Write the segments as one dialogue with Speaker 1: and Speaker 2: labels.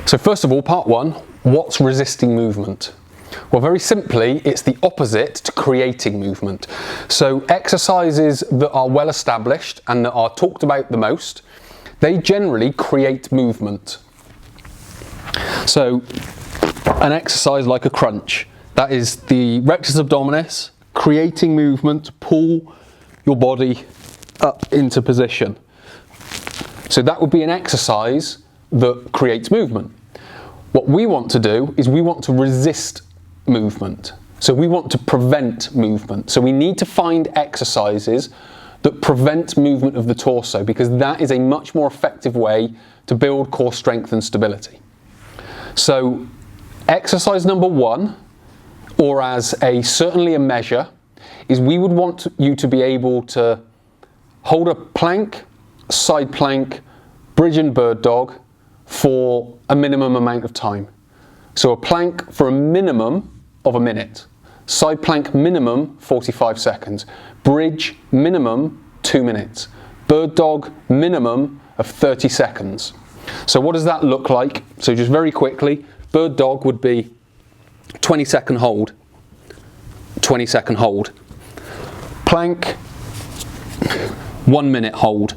Speaker 1: So first of all, part one, what's resisting movement? Well, very simply, it's the opposite to creating movement. So exercises that are well established and that are talked about the most, they generally create movement. So an exercise like a crunch, that is the rectus abdominis, creating movement to pull your body up into position. So that would be an exercise that creates movement. What we want to do is we want to resist movement. So we want to prevent movement. So we need to find exercises that prevent movement of the torso, because that is a much more effective way to build core strength and stability. So exercise number one, or as certainly a measure, is we would want you to be able to hold a plank, side plank, bridge and bird dog for a minimum amount of time. So a plank for a minimum of a minute, side plank minimum 45 seconds, bridge minimum 2 minutes, bird dog minimum of 30 seconds. So what does that look like? So just very quickly, bird dog would be 20-second hold, 20-second hold. Plank, 1 minute hold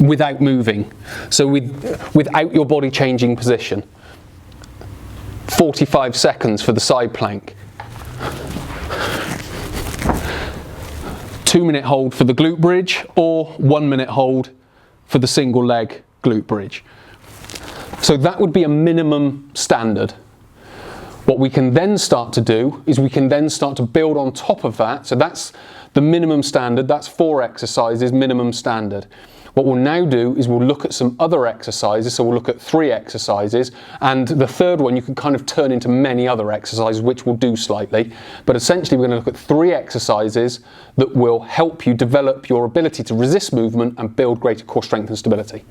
Speaker 1: without moving, so without your body changing position. 45 seconds for the side plank. 2 minute hold for the glute bridge, or 1 minute hold for the single leg glute bridge. So that would be a minimum standard. What we can then start to do is we can then start to build on top of that. So that's the minimum standard, that's 4 exercises, minimum standard. What we'll now do is we'll look at some other exercises, so we'll look at 3 exercises, and the third one you can kind of turn into many other exercises, which we'll do slightly, but essentially we're going to look at 3 exercises that will help you develop your ability to resist movement and build greater core strength and stability.